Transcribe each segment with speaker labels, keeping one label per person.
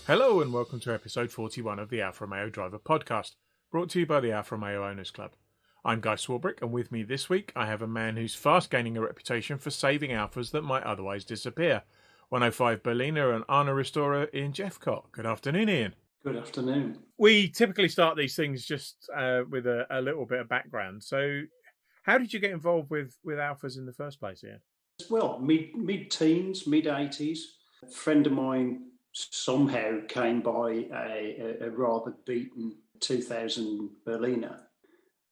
Speaker 1: Hello and welcome to episode 41 of the Alfa Romeo Driver Podcast, brought to you by the Alfa Romeo Owners Club. I'm Guy Swarbrick, and with me this week I have a man who's fast gaining a reputation for saving Alfas that might otherwise disappear. 105 Berlina and Arna restorer Ian Jephcott. Good afternoon, Ian.
Speaker 2: Good afternoon.
Speaker 1: We typically start these things just with a little bit of background. So how did you get involved with Alfas in the first place, Ian?
Speaker 2: Well, mid-teens, mid-80s. A friend of mine somehow came by a rather beaten 2000 Berlina. I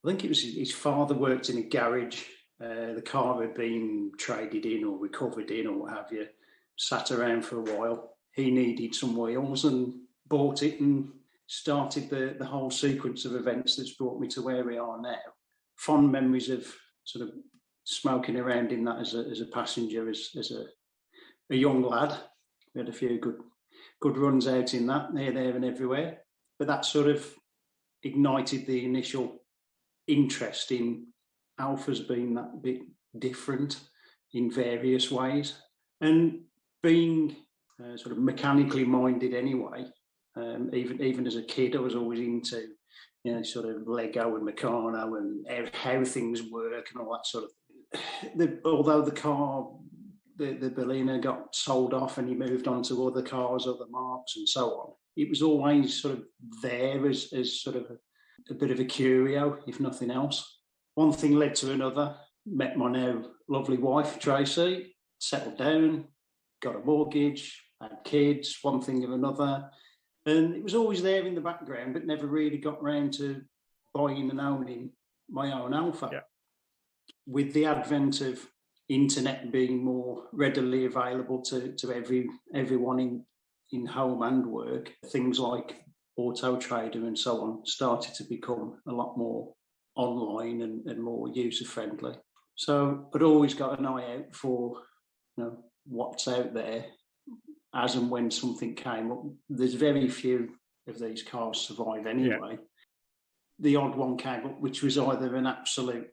Speaker 2: think it was his father worked in a garage. The car had been traded in or recovered in or what have you. Sat around for a while. He needed some wheels and bought it and started the whole sequence of events that's brought me to where we are now. Fond memories of sort of smoking around in that as a passenger, as a young lad. We had a few good runs out in that, there and everywhere. But that sort of ignited the initial interest in Alfas being that bit different in various ways. And being sort of mechanically minded anyway, even as a kid, I was always into, sort of Lego and Meccano and how things work and all that sort of thing. Although the car, the Berlina got sold off and he moved on to other cars, other marques and so on, it was always sort of there as sort of a bit of a curio, if nothing else. One thing led to another. Met my now lovely wife, Tracy, settled down, got a mortgage, had kids, one thing of another. And it was always there in the background, but never really got round to buying and owning my own Alfa.
Speaker 1: Yeah.
Speaker 2: With the advent of internet being more readily available to everyone in home and work, things like Auto Trader and so on started to become a lot more online and more user-friendly. So I'd always got an eye out for what's out there as and when something came up. There's very few of these cars survive anyway. Yeah. The odd one came up, which was either an absolute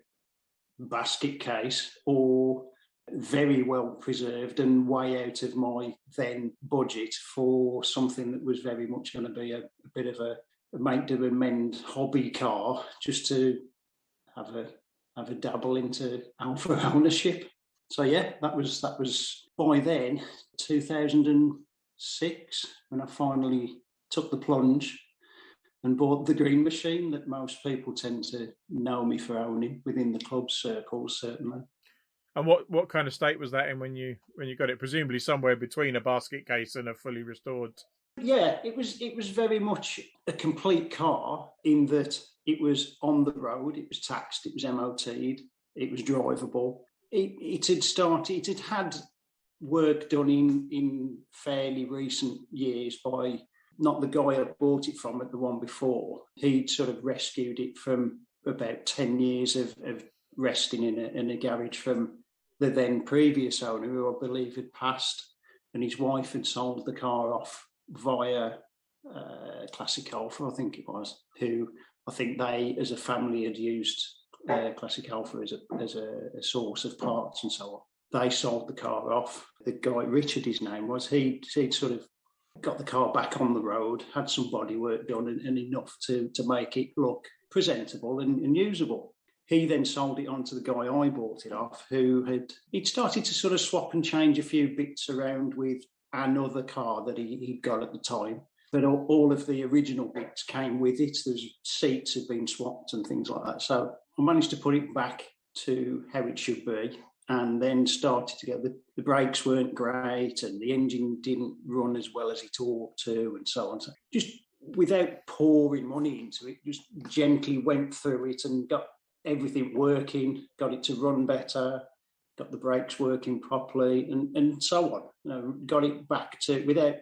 Speaker 2: basket case or very well preserved and way out of my then budget for something that was very much going to be a bit of a make do and mend hobby car, just to have a dabble into Alfa ownership. So yeah, that was by then 2006 when I finally took the plunge and bought the green machine that most people tend to know me for owning within the club circles, certainly.
Speaker 1: And what kind of state was that in when you got it? Presumably somewhere between a basket case and a fully restored.
Speaker 2: Yeah, it was very much a complete car in that it was on the road, it was taxed, it was MOT'd, it was drivable. It had had work done in fairly recent years by not the guy I bought it from, but the one before. He'd sort of rescued it from about 10 years of resting in a garage from the then previous owner, who I believe had passed, and his wife had sold the car off via Classic Alfa, I think it was, who I think they, as a family, had used Classic Alfa as a source of parts and so on. They sold the car off. The guy, Richard, his name was, he'd sort of got the car back on the road, had some body work done and enough to make it look presentable and usable. He then sold it on to the guy I bought it off, he'd started to sort of swap and change a few bits around with another car that he'd got at the time. But all of the original bits came with it. There's seats had been swapped and things like that. So I managed to put it back to how it should be, and then started to get the brakes weren't great and the engine didn't run as well as it ought to and so on. So just without pouring money into it, just gently went through it and got everything working, got it to run better, got the brakes working properly and so on. Got it back to, without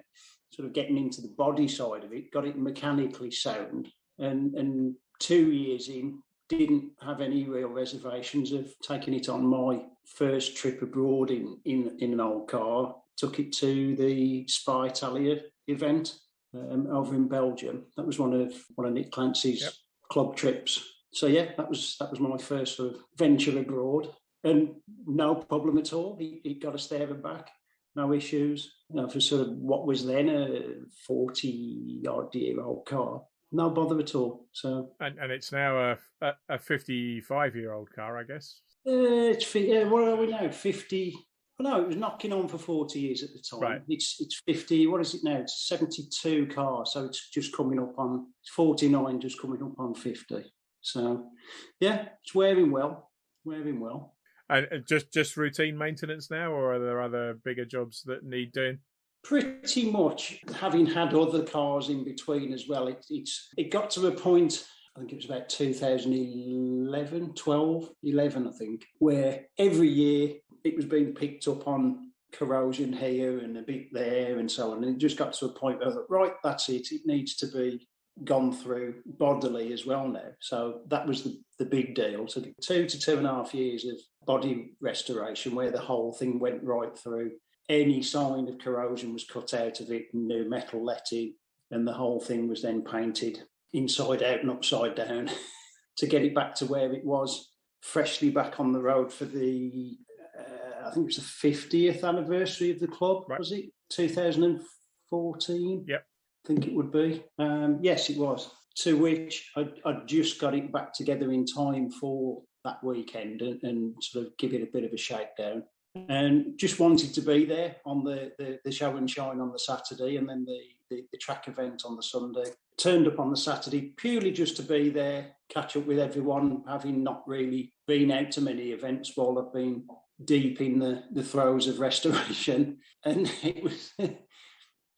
Speaker 2: sort of getting into the body side of it, got it mechanically sound. And 2 years in, didn't have any real reservations of taking it on my first trip abroad in an old car. Took it to the Spa Italia event over in Belgium. That was one of Nick Clancy's club trips. So yeah, that was my first sort of venture abroad, and no problem at all. He got us there and back. no issues. For sort of what was then a 40-odd-year-old car, no bother at all. So,
Speaker 1: and it's now a 55-year-old car, I guess.
Speaker 2: What are we now? 50. Well, no, it was knocking on for 40 years at the time.
Speaker 1: Right.
Speaker 2: It's 50. What is it now? It's 72 cars, so it's just coming up on 49, just coming up on 50. So, yeah, it's wearing well.
Speaker 1: And just routine maintenance now, or are there other bigger jobs that need doing?
Speaker 2: Pretty much, having had other cars in between as well. It got to a point, I think it was about 2011, 12, 11, I think, where every year it was being picked up on corrosion here and a bit there and so on. And it just got to a point where I thought, right, that's it. It needs to be gone through bodily as well now. So that was the big deal. So 2 to 2.5 years of body restoration where the whole thing went right through. Any sign of corrosion was cut out of it, new metal let in, and the whole thing was then painted inside out and upside down to get it back to where it was, freshly back on the road for the, I think it was the 50th anniversary of the club, right. Was it? 2014?
Speaker 1: Yep.
Speaker 2: I think it would be. Yes, it was. To which I just got it back together in time for that weekend and sort of give it a bit of a shakedown. And just wanted to be there on the show and shine on the Saturday and then the track event on the Sunday. Turned up on the Saturday purely just to be there, catch up with everyone, having not really been out to many events while I've been deep in the throes of restoration. And it was...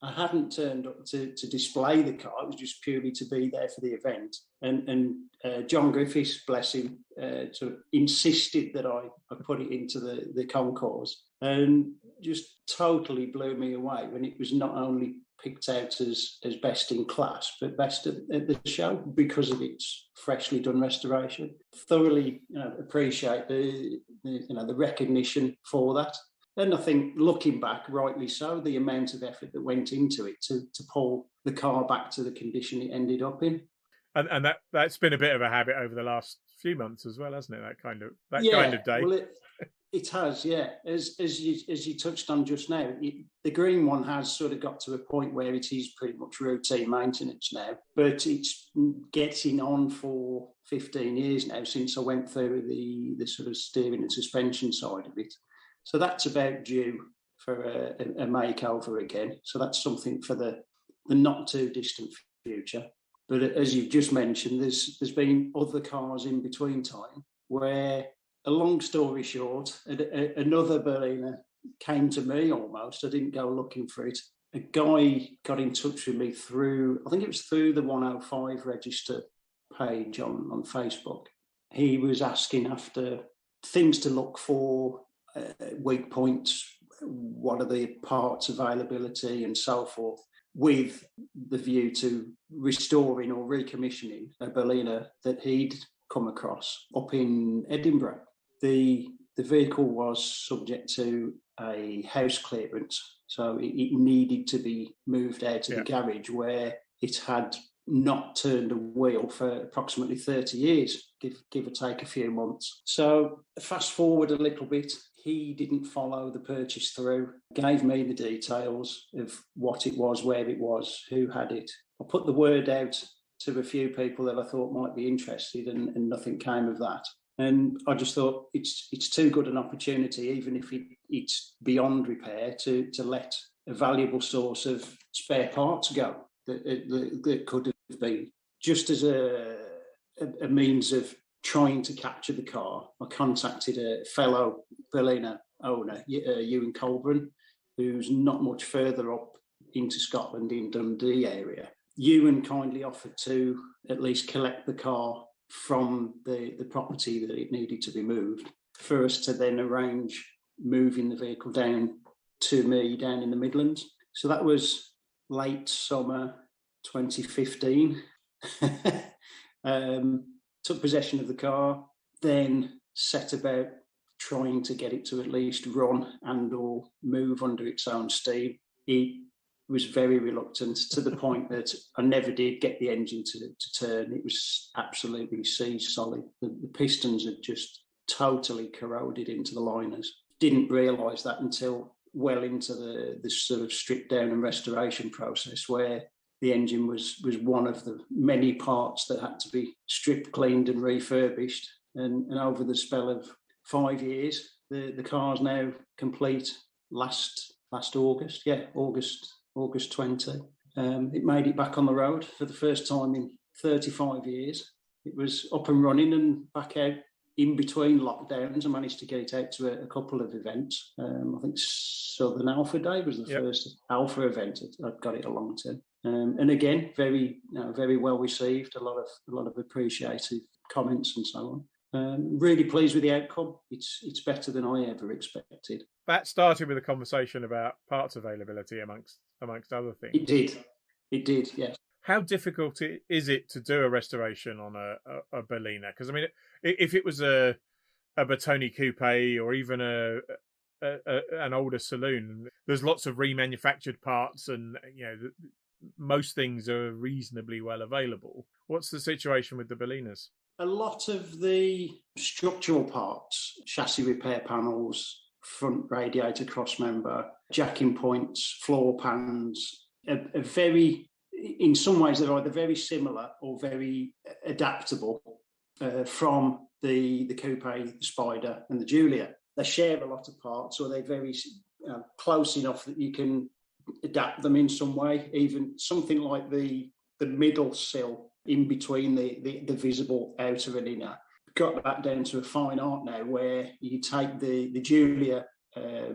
Speaker 2: I hadn't turned up to display the car. It was just purely to be there for the event. And John Griffiths, bless him, sort of insisted that I put it into the concourse and just totally blew me away when it was not only picked out as best in class, but best at the show because of its freshly done restoration. Thoroughly appreciate the recognition for that. And I think, looking back, rightly so, the amount of effort that went into it to pull the car back to the condition it ended up in.
Speaker 1: And that's been a bit of a habit over the last few months as well, hasn't it? That kind of day.
Speaker 2: Well, it has, yeah. As you touched on just now, the green one has sort of got to a point where it is pretty much routine maintenance now, but it's getting on for 15 years now since I went through the sort of steering and suspension side of it. So that's about due for a makeover again. So that's something for the not too distant future. But as you've just mentioned, there's been other cars in between time where, a long story short, another Berlina came to me almost. I didn't go looking for it. A guy got in touch with me through, I think it was through the 105 register page on Facebook. He was asking after things to look for, weak points, what are the parts availability and so forth, with the view to restoring or recommissioning a Berlina that he'd come across up in Edinburgh. The vehicle was subject to a house clearance, so it needed to be moved out of the garage where it had not turned a wheel for approximately 30 years, give or take a few months. So fast forward a little bit, he didn't follow the purchase through, gave me the details of what it was, where it was, who had it. I put the word out to a few people that I thought might be interested and nothing came of that. And I just thought it's too good an opportunity, even if it's beyond repair, to let a valuable source of spare parts go that could have been. Just as a means of trying to capture the car, I contacted a fellow Berlina owner, Ewan Colburn, who's not much further up into Scotland in Dundee area. Ewan kindly offered to at least collect the car from the property that it needed to be moved for us to then arrange moving the vehicle down to me down in the Midlands. So that was late summer 2015. Took possession of the car, then set about trying to get it to at least run and or move under its own steam. It was very reluctant, to the point that I never did get the engine to turn. It was absolutely solid. The pistons had just totally corroded into the liners. Didn't realise that until well into the sort of strip down and restoration process, where the engine was one of the many parts that had to be stripped, cleaned and refurbished. And over the spell of 5 years, the car's now complete last August. Yeah, August 20. It made it back on the road for the first time in 35 years. It was up and running and back out in between lockdowns. I managed to get it out to a couple of events. I think Southern Alfa Day was the first Alfa event I got it along to. And again, very well received. A lot of appreciative comments and so on. Really pleased with the outcome. It's better than I ever expected.
Speaker 1: That started with a conversation about parts availability amongst other things.
Speaker 2: It did, yes.
Speaker 1: How difficult is it to do a restoration on a Berlina? Because I mean, if it was a Bertone coupe or even an older saloon, there's lots of remanufactured parts, and most things are reasonably well available. What's the situation with the Berlinas?
Speaker 2: A lot of the structural parts, chassis repair panels, front radiator crossmember, jacking points, floor pans, are very, in some ways they're either very similar or very adaptable from the coupe, the Spider and the Giulia. They share a lot of parts, or they're very close enough that you can adapt them in some way. Even something like the middle sill in between the visible outer and inner, got that down to a fine art now, where you take the Giulia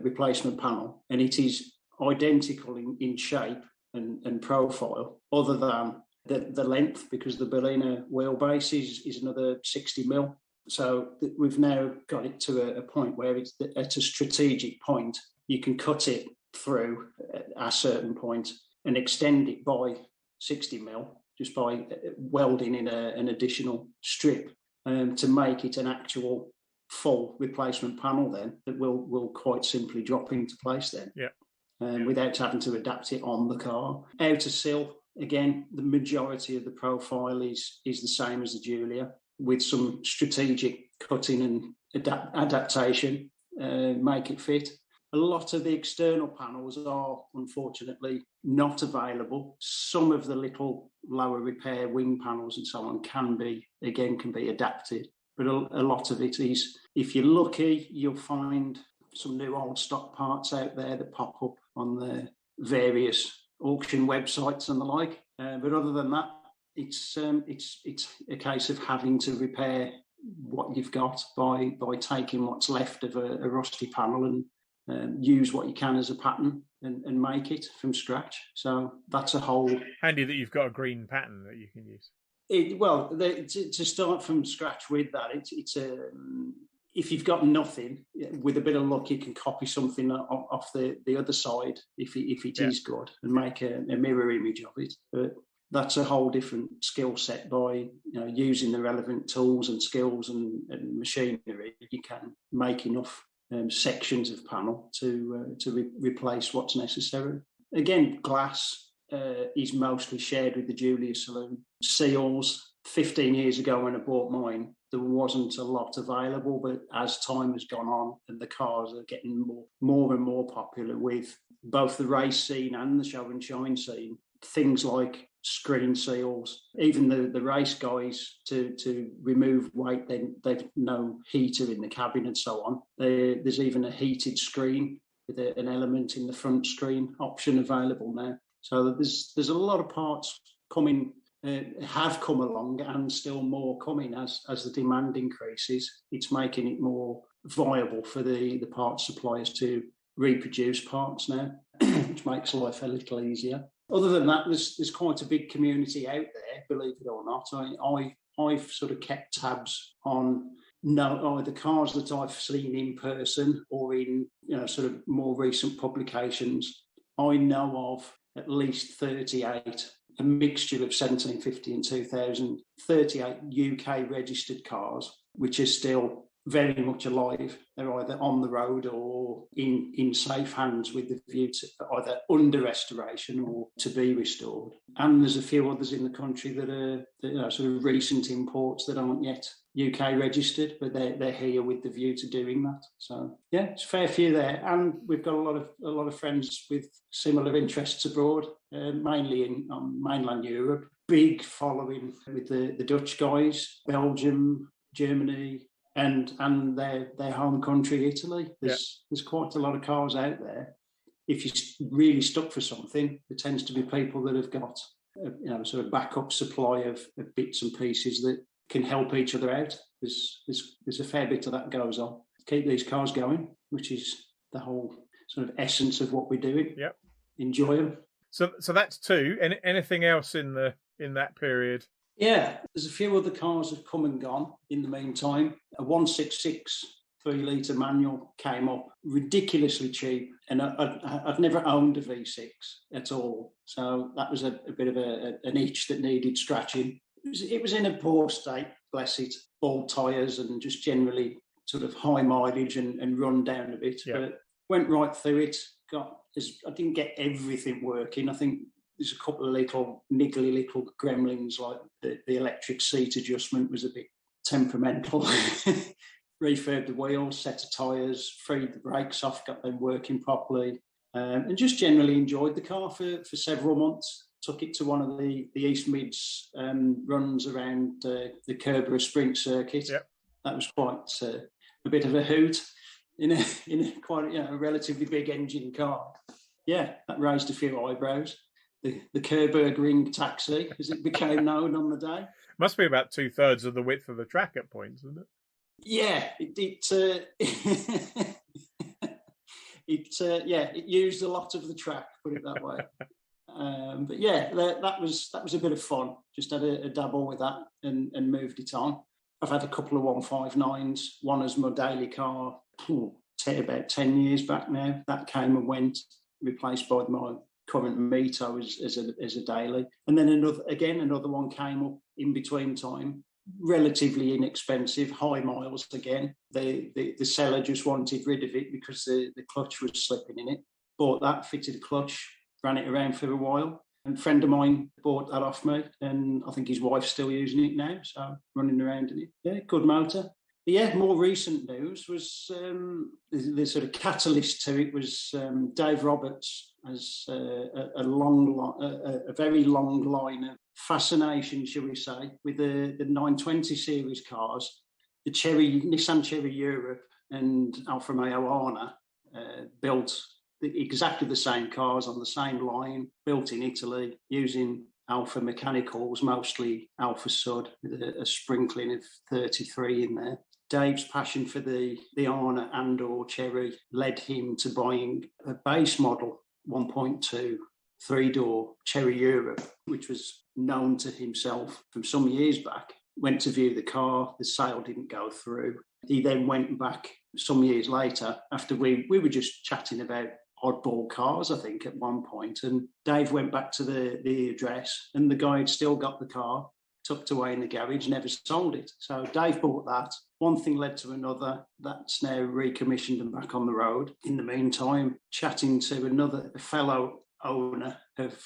Speaker 2: replacement panel and it is identical in shape and profile, other than the length, because the Berlina wheelbase is another 60 mil. So we've now got it to a point where it's at a strategic point. You can cut it through at a certain point and extend it by 60 mil just by welding in an additional strip to make it an actual full replacement panel then that will quite simply drop into place then.
Speaker 1: Yeah.
Speaker 2: Without having to adapt it on the car. Outer sill, again, the majority of the profile is the same as the Giulia, with some strategic cutting and adaptation, make it fit. A lot of the external panels are unfortunately not available. Some of the little lower repair wing panels and so on can be adapted. But a lot of it is, if you're lucky, you'll find some new old stock parts out there that pop up on the various auction websites and the like. But other than that, it's a case of having to repair what you've got by taking what's left of a rusty panel and use what you can as a pattern and make it from scratch. So that's a whole...
Speaker 1: Handy that you've got a green pattern that you can use.
Speaker 2: To start from scratch with that, it's if you've got nothing, with a bit of luck, you can copy something off the other side if it is good and make a mirror image of it. But that's a whole different skill set. By using the relevant tools and skills and machinery, you can make enough sections of panel to replace what's necessary. Again, glass is mostly shared with the Giulia saloon. Seals, 15 years ago when I bought mine, there wasn't a lot available, but as time has gone on and the cars are getting more and more popular with both the race scene and the show and shine scene, things like screen seals, even the race guys to remove weight, they've no heater in the cabin and so on. There's even a heated screen with an element in the front screen option available now. So there's a lot of parts coming, have come along, and still more coming as the demand increases. It's making it more viable for the parts suppliers to reproduce parts now, which makes life a little easier. Other than that, there's quite a big community out there, believe it or not. I've sort of kept tabs on either cars that I've seen in person or in sort of more recent publications. I know of at least 38, a mixture of 1750 and 2000, 38 UK registered cars, which are still very much alive. They're either on the road or in safe hands with the view to either under restoration or to be restored. And there's a few others in the country that are sort of recent imports that aren't yet UK registered, but they're here with the view to doing that. So yeah, it's a fair few there, and we've got a lot of friends with similar interests abroad, mainly in mainland Europe. Big following with the Dutch guys, Belgium, Germany, and their home country, Italy. There's quite a lot of cars out there. If you're really stuck for something, there tends to be people that have got sort of backup supply of bits and pieces that can help each other out. There's a fair bit of that goes on. Keep these cars going, which is the whole sort of essence of what we're doing.
Speaker 1: Yep.
Speaker 2: Enjoy them.
Speaker 1: So that's two. Anything else in that period?
Speaker 2: Yeah, there's a few other cars have come and gone in the meantime. A 166 3-litre manual came up, ridiculously cheap, and I've never owned a V6 at all. So that was a bit of an itch that needed scratching. It was in a poor state, bless it, old tyres and just generally sort of high mileage and run down a bit.
Speaker 1: Yeah.
Speaker 2: But went right through it. I didn't get everything working. I think there's a couple of little niggly little gremlins, like the electric seat adjustment was a bit temperamental. Refurbed the wheels, set of tyres, freed the brakes off, got them working properly, and just generally enjoyed the car for several months. Took it to one of the East Mids runs around the Kerbera Sprint Circuit. Yep. That was quite a bit of a hoot in a quite a relatively big engine car. Yeah, that raised a few eyebrows. The Kerberg Ring Taxi, as it became known on the day.
Speaker 1: Must be about 2/3 of the width of the track at points, isn't it?
Speaker 2: Yeah, it used a lot of the track, put it that way. But yeah, that was a bit of fun. Just had a dabble with that and moved it on. I've had a couple of 159s. One as my daily car, about 10 years back now. That came and went, replaced by my current Mito as a daily. And then another one came up in between time, relatively inexpensive, high miles again. The seller just wanted rid of it because the clutch was slipping in it. Bought that, fitted a clutch, ran it around for a while. And a friend of mine bought that off me, and I think his wife's still using it now, so running around in it. Yeah, good motor. But yeah, more recent news was the sort of catalyst to it was Dave Roberts has a very long line of fascination, shall we say, with the 920 series cars. The Nissan Cherry Europe and Alfa Romeo Arna built exactly the same cars on the same line, built in Italy, using Alfa mechanicals, mostly Alfa Sud, with a sprinkling of 33 in there. Dave's passion for the Arna and/or Cherry led him to buying a base model 1.2 3-door Cherry Europe, which was known to himself from some years back. Went to view the car, the sale didn't go through. He then went back some years later after we were just chatting about oddball cars, I think, at one point, and Dave went back to the address and the guy had still got the car tucked away in the garage, never sold it. So Dave bought that. One thing led to another. That's now recommissioned and back on the road. In the meantime, chatting to a fellow owner of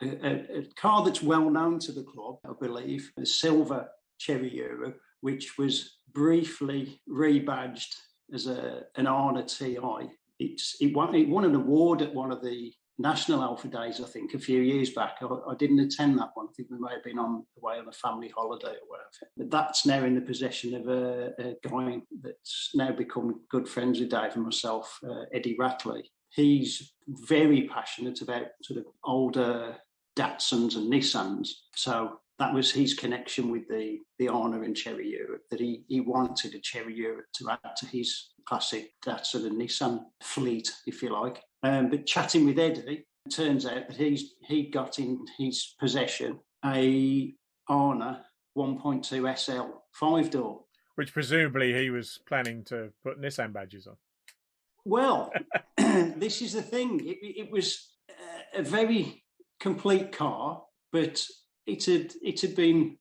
Speaker 2: a car that's well known to the club, I believe, a silver Cherry Europe, which was briefly rebadged as an Arna TI. It won an award at one of the National Alpha Days, I think, a few years back. I didn't attend that one. I think we may have been away on a family holiday or whatever. But that's now in the possession of a guy that's now become good friends with Dave and myself, Eddie Ratley. He's very passionate about sort of older Datsuns and Nissans. So that was his connection with the Arna and Cherry Europe, that he wanted a Cherry Europe to add to his classic Datsun and Nissan fleet, if you like. But chatting with Eddie, it turns out that he got in his possession a Arna 1.2 SL 5-door.
Speaker 1: Which presumably he was planning to put Nissan badges on.
Speaker 2: Well, this is the thing. It was a very complete car, but it had been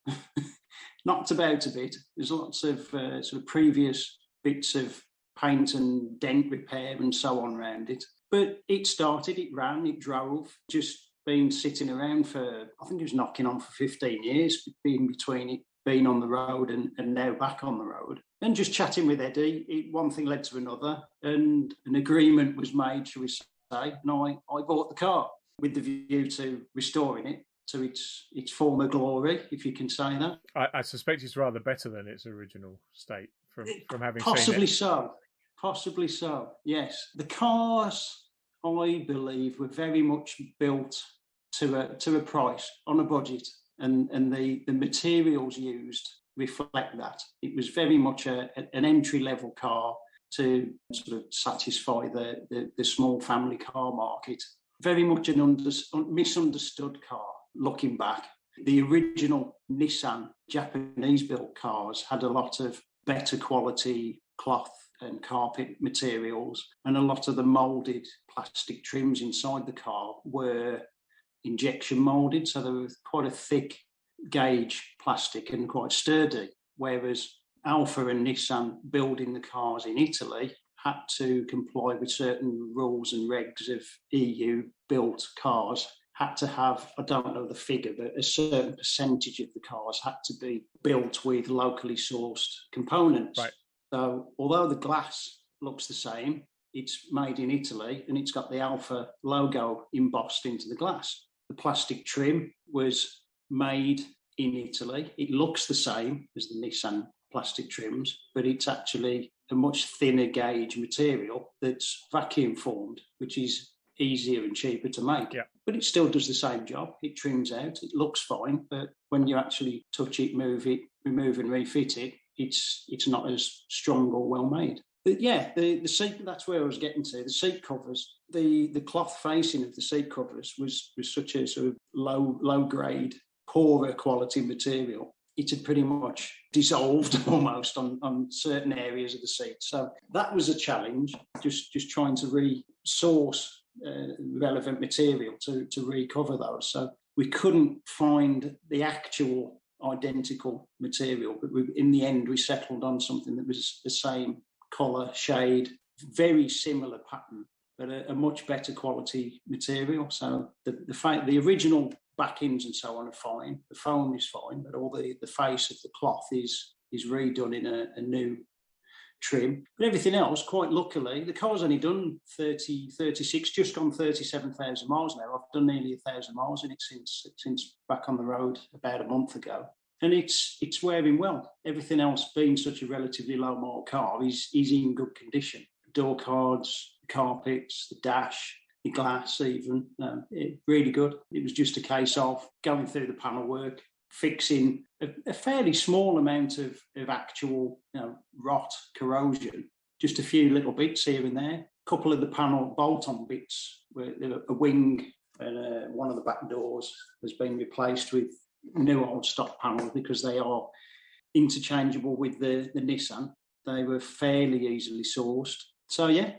Speaker 2: knocked about a bit. There's lots of sort of previous bits of paint and dent repair and so on around it. But it started, it ran, it drove, just been sitting around for, I think it was knocking on for 15 years, being between it being on the road and now back on the road. And just chatting with Eddie, one thing led to another, and an agreement was made, shall we say, and I bought the car with the view to restoring it to its former glory, if you can say that.
Speaker 1: I suspect it's rather better than its original state from having
Speaker 2: Possibly
Speaker 1: seen it.
Speaker 2: so. Possibly so, yes. The cars, I believe, were very much built to a price, on a budget, and the materials used reflect that. It was very much an entry-level car to sort of satisfy the small family car market. Very much an misunderstood car, looking back. The original Nissan Japanese-built cars had a lot of better quality cloth and carpet materials, and a lot of the moulded plastic trims inside the car were injection moulded, so they were quite a thick gauge plastic and quite sturdy, whereas Alfa and Nissan, building the cars in Italy, had to comply with certain rules and regs of EU-built cars, had to have, I don't know the figure, but a certain percentage of the cars had to be built with locally sourced components.
Speaker 1: Right.
Speaker 2: So although the glass looks the same, it's made in Italy and it's got the Alfa logo embossed into the glass. The plastic trim was made in Italy. It looks the same as the Nissan plastic trims, but it's actually a much thinner gauge material that's vacuum formed, which is easier and cheaper to make.
Speaker 1: Yeah.
Speaker 2: But it still does the same job. It trims out, it looks fine, but when you actually touch it, move it, remove and refit it, it's not as strong or well made. But yeah, the seat, that's where I was getting to. The seat covers, the cloth facing of the seat covers was such a sort of low grade, poorer quality material. It had pretty much dissolved almost on certain areas of the seat. So that was a challenge, just trying to resource relevant material to recover those. So we couldn't find the actual identical material, but in the end we settled on something that was the same colour, shade, very similar pattern, but a much better quality material. So the original backings and so on are fine, the foam is fine, but all the face of the cloth is redone in a new trim. But everything else, quite luckily, the car's only done 36, just gone 37,000 miles now. I've done nearly 1,000 miles in it since back on the road about a month ago. And it's wearing well. Everything else, being such a relatively low mile car, is in good condition. Door cards, the carpets, the dash, the glass even, really good. It was just a case of going through the panel work, fixing a fairly small amount of actual rot, corrosion, just a few little bits here and there. A couple of the panel bolt-on bits, where a wing and one of the back doors has been replaced with new old stock panels because they are interchangeable with the Nissan. They were fairly easily sourced. So yeah,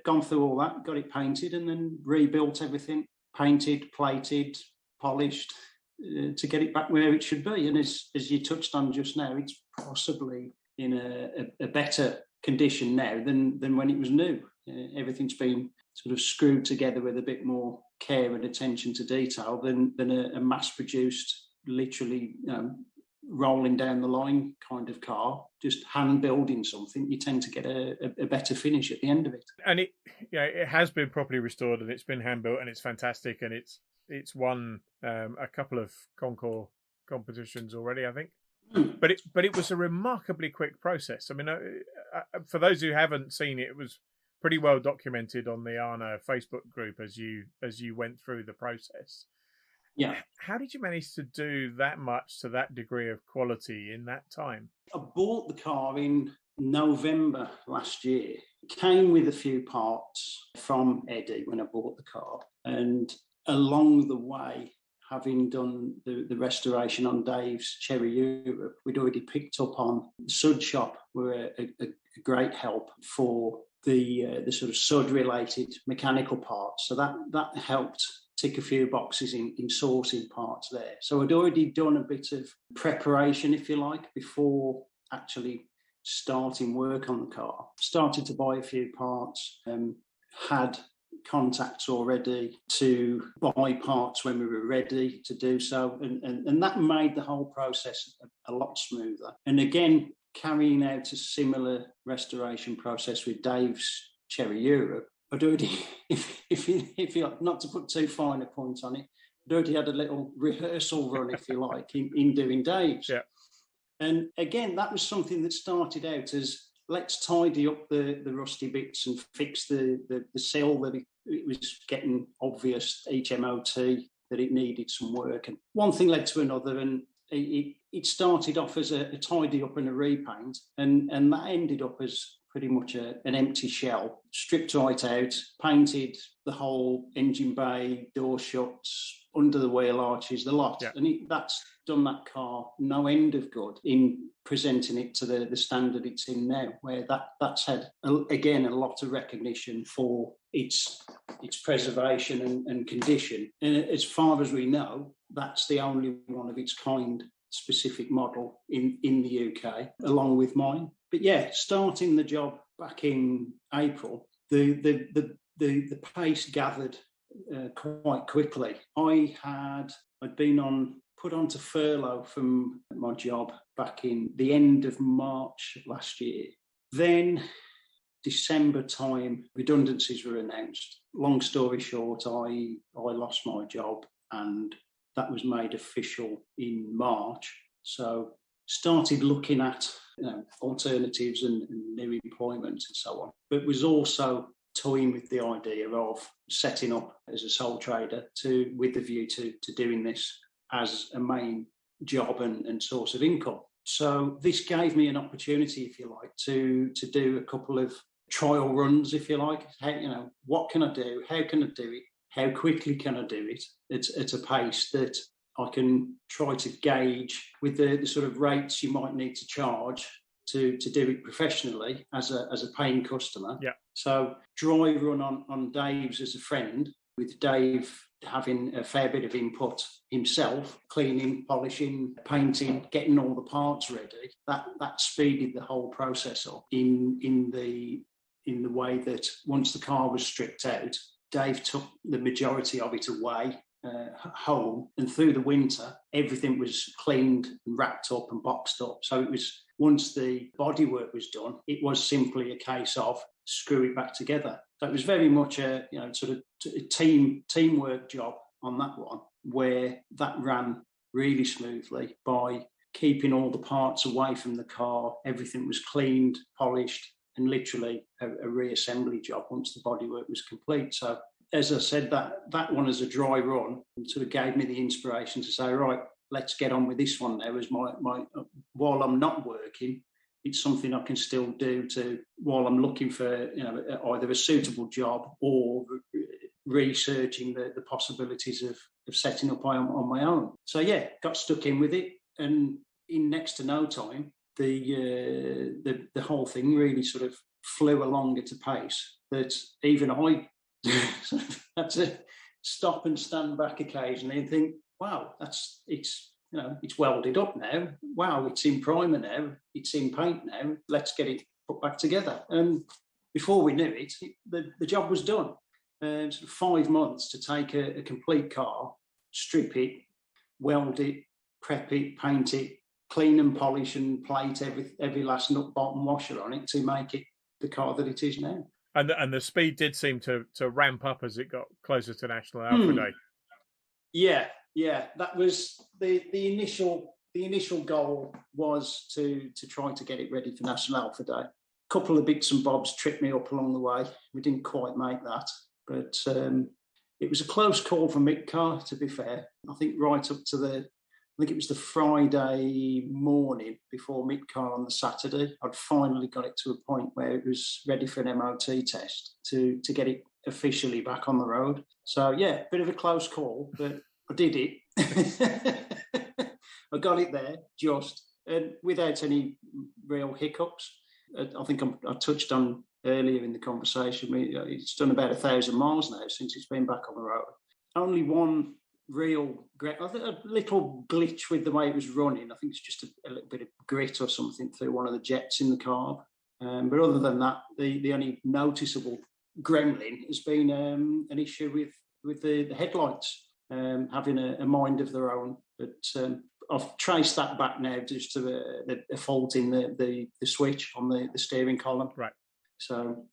Speaker 2: gone through all that, got it painted and then rebuilt everything, painted, plated, polished, to get it back where it should be. And as you touched on just now, it's possibly in a better condition now than when it was new. Everything's been sort of screwed together with a bit more care and attention to detail than a mass-produced, literally rolling down the line kind of car. Just hand building something, you tend to get a better finish at the end of it. And
Speaker 1: it has been properly restored and it's been hand built and it's fantastic and it's won a couple of concours competitions already, I think. But it was a remarkably quick process. I mean, for those who haven't seen it, it was pretty well documented on the Arna Facebook group as you went through the process.
Speaker 2: Yeah.
Speaker 1: How did you manage to do that much to that degree of quality in that time?
Speaker 2: I bought the car in November last year. It came with a few parts from Eddie when I bought the car. And along the way, having done the restoration on Dave's Cherry Europe, we'd already picked up on the Sud shop, were a great help for the sort of Sud-related mechanical parts. So that helped tick a few boxes in sourcing parts there. So I'd already done a bit of preparation, if you like, before actually starting work on the car. Started to buy a few parts, had contacts already to buy parts when we were ready to do so. And that made the whole process a lot smoother. And again, carrying out a similar restoration process with Dave's Cherry Europe, I'd already, if you like, not to put too fine a point on it, I'd already had a little rehearsal run, if you like, in doing Dave's.
Speaker 1: Yeah.
Speaker 2: And again, that was something that started out as, let's tidy up the rusty bits and fix the sill that it was getting obvious each MOT that it needed some work. And one thing led to another, and it started off as a tidy up and a repaint, and that ended up as pretty much an empty shell, stripped right out, painted the whole engine bay, door shuts, under the wheel arches, the lot. Yeah. And that's done that car no end of good in presenting it to the standard it's in now, where that's had, again, a lot of recognition for its preservation and condition. And as far as we know, that's the only one of its kind specific model in the UK, along with mine. But yeah, starting the job back in April, the pace gathered quite quickly. I'd been put onto furlough from my job back in the end of March last year. Then December time, redundancies were announced. Long story short, I lost my job, and that was made official in March. So started looking at alternatives and new employment and so on, but was also toying with the idea of setting up as a sole trader with the view to doing this as a main job and source of income. So this gave me an opportunity, if you like, to do a couple of trial runs, if you like. What can I do? How can I do it? How quickly can I do it? It's a pace that I can try to gauge with the sort of rates you might need to charge to do it professionally as a paying customer.
Speaker 1: Yeah.
Speaker 2: So dry run on Dave's as a friend, with Dave having a fair bit of input himself, cleaning, polishing, painting, getting all the parts ready. That speeded the whole process up in the way that once the car was stripped out, Dave took the majority of it away home, and through the winter everything was cleaned and wrapped up and boxed up. So it was, once the bodywork was done, it was simply a case of screw it back together. So it was very much a sort of teamwork job on that one, where that ran really smoothly by keeping all the parts away from the car. Everything was cleaned, polished, and literally a reassembly job once the bodywork was complete. So as I said, that one as a dry run sort of gave me the inspiration to say, right, let's get on with this one now. As my while I'm not working, it's something I can still do while I'm looking for either a suitable job or researching the possibilities of setting up on my own. So yeah, got stuck in with it, and in next to no time, the whole thing really sort of flew along at a pace that even I had to stop and stand back occasionally and think, wow, it's welded up now. Wow, it's in primer now. It's in paint now. Let's get it put back together. And before we knew it, the job was done. Sort of 5 months to take a complete car, strip it, weld it, prep it, paint it, clean and polish and plate every last nut, bolt and washer on it to make it the car that it is now.
Speaker 1: And the speed did seem to ramp up as it got closer to National Alpha Day.
Speaker 2: Yeah, that was the initial goal, was to try to get it ready for National Alpha Day. A couple of bits and bobs tripped me up along the way. We didn't quite make that, but it was a close call for Midcar, to be fair. I think right up to it was the Friday morning before Midcar on the Saturday, I'd finally got it to a point where it was ready for an MOT test to get it officially back on the road. So yeah, bit of a close call, but I did it. I got it there just, and without any real hiccups. I think I touched on earlier in the conversation, it's done about 1,000 miles now since it's been back on the road. Only one real grit. I think a little glitch with the way it was running. I think it's just a little bit of grit or something through one of the jets in the carb. But other than that, the only noticeable gremlin has been an issue with the headlights having a mind of their own. But I've traced that back now just to a fault in the switch on the steering column.
Speaker 1: Right.
Speaker 2: So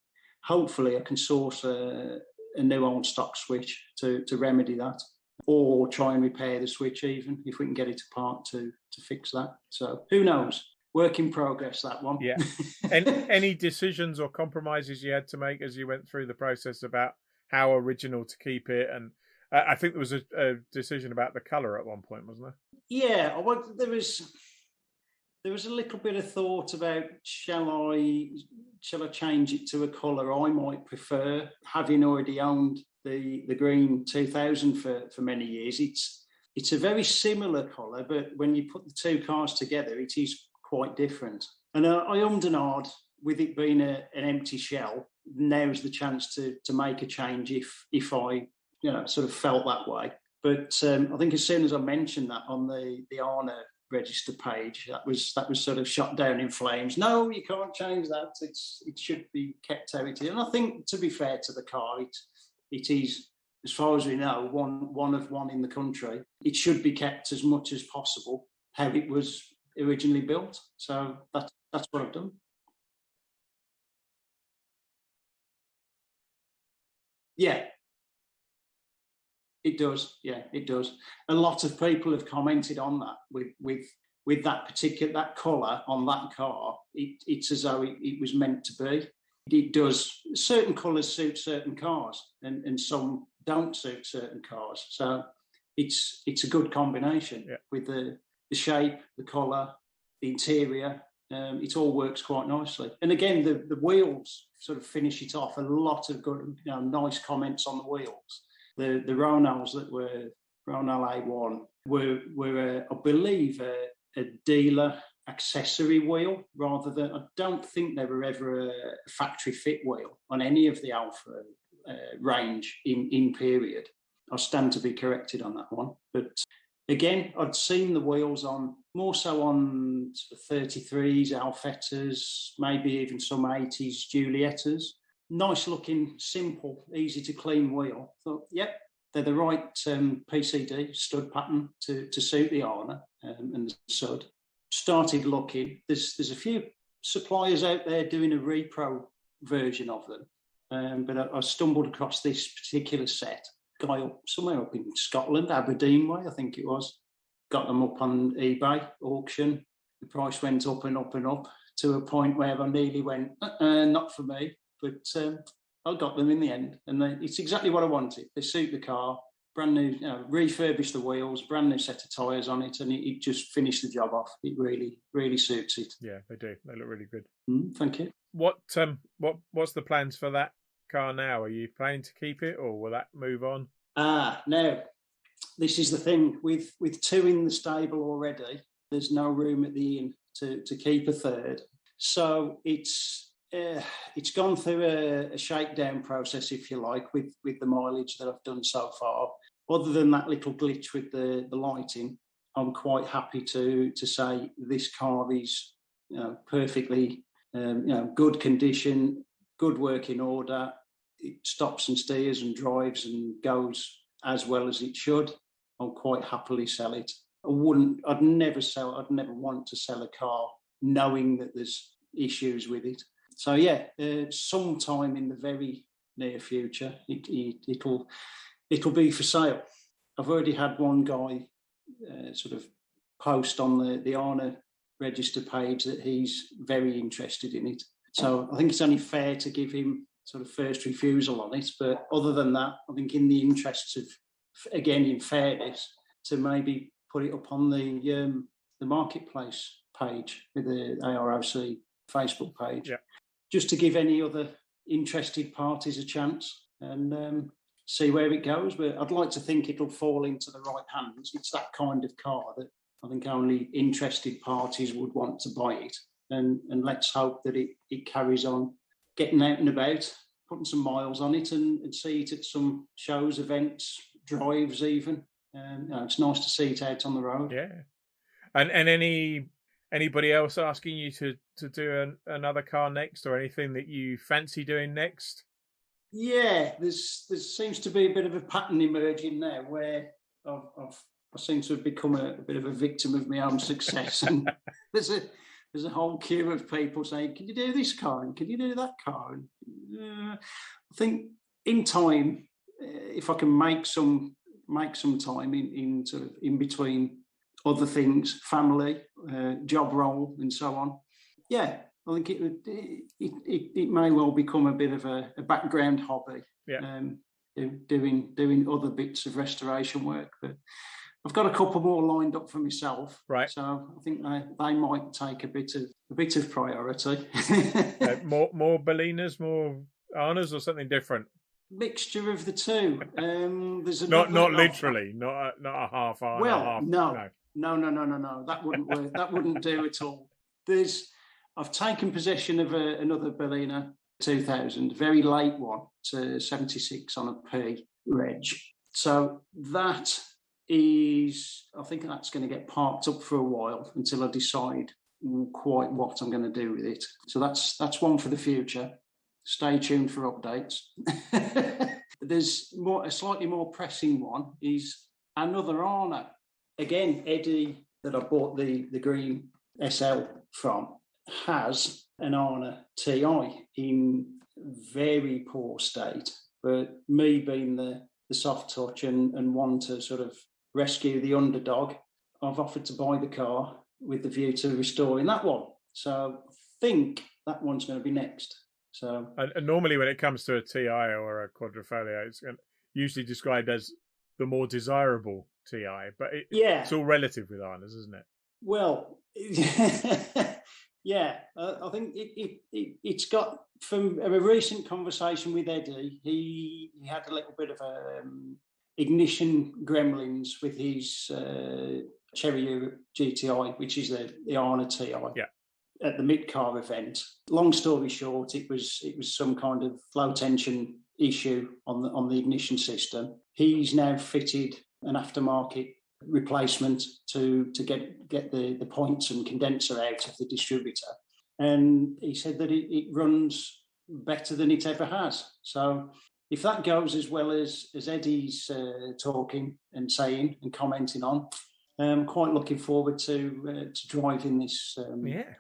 Speaker 2: hopefully I can source a new on stock switch to remedy that, or try and repair the switch even if we can get it apart to fix that. So who knows? Work in progress, that one.
Speaker 1: Yeah. And any decisions or compromises you had to make as you went through the process about how original to keep it? And I think there was a decision about the colour at one point, wasn't there?
Speaker 2: Yeah, there was a little bit of thought about shall I change it to a colour I might prefer, having already owned the green 2000 for many years. It's a very similar colour, but when you put the two cars together, it is quite different. And I ummed and ahed with it being an empty shell. Now's the chance to make a change if I sort of felt that way. But I think as soon as I mentioned that on the Arna register page, that was sort of shot down in flames. No, you can't change that. It should be kept how it is. And I think, to be fair to the car, it is, as far as we know, one of one in the country. It should be kept as much as possible how it was originally built. So that's what I've done. Yeah, it does. Yeah, it does. A lot of people have commented on that with that colour on that car. It's as though it was meant to be. It does. Certain colours suit certain cars, and some don't suit certain cars. So it's a good combination with the shape, the colour, the interior. It all works quite nicely. And again, the wheels sort of finish it off. A lot of good, nice comments on the wheels. The Ronals that were Ronal A1 were I believe, a dealer accessory wheel rather than. I don't think they were ever a factory fit wheel on any of the Alfa range in period. I stand to be corrected on that one, but again, I'd seen the wheels more so on 33s, Alfettas, maybe even some 80s Giuliettas. Nice looking, simple, easy to clean wheel. Thought, yep, they're the right PCD stud pattern to suit the Arna and the sud. Started looking. There's a few suppliers out there doing a repro version of them, but I stumbled across this particular set. Guy somewhere up in Scotland, Aberdeen way, I think it was. Got them up on eBay auction. The price went up and up and up to a point where I nearly went, not for me. But I got them in the end, and it's exactly what I wanted. They suit the car, brand new, refurbished the wheels, brand new set of tyres on it, and it just finished the job off. It really, really suits it.
Speaker 1: Yeah, they do. They look really good.
Speaker 2: Thank you.
Speaker 1: What's the plans for that car now? Are you planning to keep it, or will that move on?
Speaker 2: No. This is the thing with two in the stable already. There's no room at the inn to keep a third, so it's gone through a shakedown process, if you like, with the mileage that I've done so far. Other than that little glitch with the lighting, I'm quite happy to say this car is perfectly good condition, good working order. It stops and steers and drives and goes as well as it should. I'll quite happily sell it. I'd never want to sell a car knowing that there's issues with it. So yeah, sometime in the very near future, it'll be for sale. I've already had one guy sort of post on the Arna register page that he's very interested in it. So I think it's only fair to give him sort of first refusal on it. But other than that, I think in the interests of, again, in fairness, to maybe put it up on the marketplace page with the AROC Facebook page, just to give any other interested parties a chance and see where it goes. But I'd like to think it'll fall into the right hands. It's that kind of car that I think only interested parties would want to buy it. And let's hope that it carries on getting out and about, putting some miles on it and see it at some shows, events, drives even. It's nice to see it out on the road.
Speaker 1: Yeah. And anybody else asking you to do another car next, or anything that you fancy doing next?
Speaker 2: Yeah, there seems to be a bit of a pattern emerging there where I seem to have become a bit of a victim of my own success, and there's a whole queue of people saying, "Can you do this car? And can you do that car?" And I think in time, if I can make some time in sort of in between other things, family, job role, and so on. Yeah, I think it may well become a bit of a background hobby.
Speaker 1: Yeah.
Speaker 2: Doing other bits of restoration work, but I've got a couple more lined up for myself.
Speaker 1: Right.
Speaker 2: So I think they might take a bit of priority.
Speaker 1: More Berlinas, more Arnas, or something different?
Speaker 2: Mixture of the two. There's
Speaker 1: not literally, not a half Arna.
Speaker 2: Well,
Speaker 1: half,
Speaker 2: no. That wouldn't work. That wouldn't do at all. I've taken possession of another Berlina 2000, very late one, to 76 on a P reg. So that is, I think that's going to get parked up for a while until I decide quite what I'm going to do with it. So that's one for the future. Stay tuned for updates. There's a slightly more pressing one is another Arna. Again, Eddie, that I bought the green SL from, has an Arna TI in very poor state. But me being the soft touch and want to sort of rescue the underdog, I've offered to buy the car with the view to restoring that one. So I think that one's going to be next. So,
Speaker 1: and normally when it comes to a TI or a Quadrifoglio, it's usually described as the more desirable TI, but it's all relative with Arnas, isn't it?
Speaker 2: Well, yeah, I think it's got, from a recent conversation with Eddie, he had a little bit of ignition gremlins with his Cherry Europe GTI, which is the Arna TI.
Speaker 1: Yeah.
Speaker 2: At the mid-car event. Long story short, it was some kind of low tension issue on the ignition system. He's now fitted an aftermarket replacement to get the points and condenser out of the distributor. And he said that it runs better than it ever has. So if that goes as well as Eddie's talking and saying and commenting on, I'm quite looking forward to driving this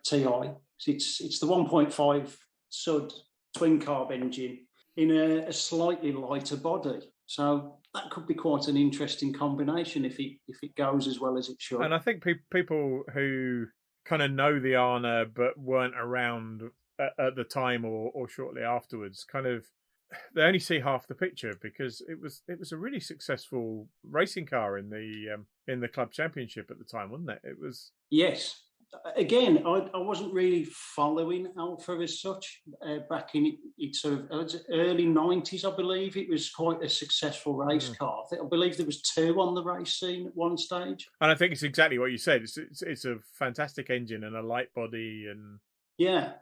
Speaker 2: TI. It's the 1.5 Sud twin carb engine in a slightly lighter body. So that could be quite an interesting combination if it goes as well as it should.
Speaker 1: And I think people who kind of know the Arna but weren't around at the time or shortly afterwards, kind of, they only see half the picture, because it was a really successful racing car in the club championship at the time, wasn't it? It was.
Speaker 2: Yes. Again, I wasn't really following Alfa as such back in it sort of early 90s, I believe. It was quite a successful race car. I believe there was two on the race scene at one stage.
Speaker 1: And I think it's exactly what you said. It's a fantastic engine and a light body, and
Speaker 2: yeah.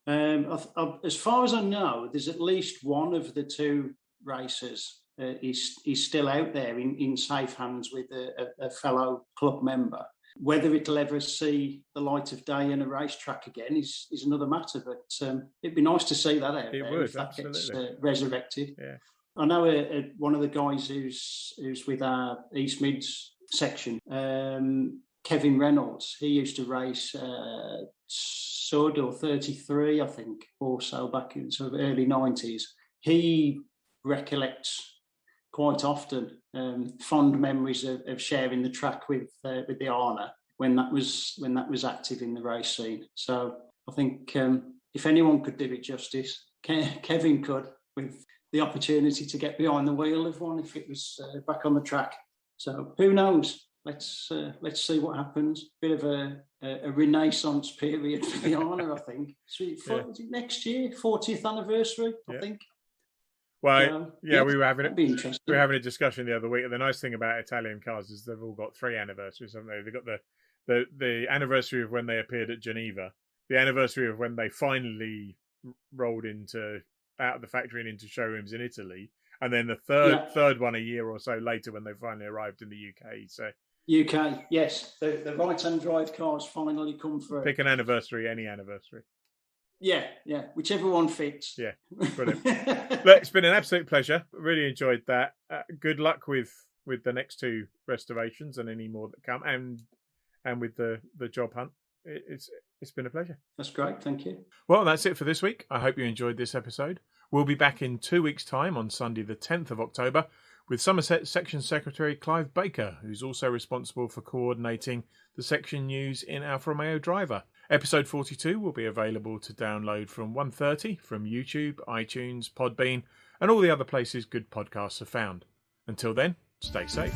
Speaker 2: As far as I know, there's at least one of the two racers is still out there in safe hands with a fellow club member. Whether it'll ever see the light of day in a racetrack again is another matter, but it'd be nice to see that out there if that gets resurrected.
Speaker 1: Yeah.
Speaker 2: I know one of the guys who's with our East Mids section, Kevin Reynolds. He used to race Sud or 33, I think, or so back in sort of early 90s. He recollects quite often fond memories of sharing the track with the Arna when that was active in the race scene. So I think if anyone could do it justice, Kevin could, with the opportunity to get behind the wheel of one if it was back on the track. So who knows? Let's see what happens. Bit of a renaissance period for the Arna, I think. Is it next year, 40th anniversary, I think.
Speaker 1: Well, we were having a discussion the other week. And the nice thing about Italian cars is they've all got 3 anniversaries, haven't they? They've got the anniversary of when they appeared at Geneva, the anniversary of when they finally rolled out of the factory and into showrooms in Italy, And then the third one a year or so later when they finally arrived in the UK. So
Speaker 2: UK, yes. The right-hand drive cars finally come through.
Speaker 1: Pick an anniversary, any anniversary.
Speaker 2: Yeah, whichever one fits.
Speaker 1: Yeah, brilliant. Look, it's been an absolute pleasure. Really enjoyed that. Good luck with the next 2 restorations and any more that come, and with the job hunt. It's been a pleasure.
Speaker 2: That's great, thank you.
Speaker 1: Well, that's it for this week. I hope you enjoyed this episode. We'll be back in 2 weeks' time on Sunday the 10th of October with Somerset Section Secretary Clive Baker, who's also responsible for coordinating the section news in Alfa Romeo Driver. Episode 42 will be available to download from 1:30 from YouTube, iTunes, Podbean, and all the other places good podcasts are found. Until then, stay safe.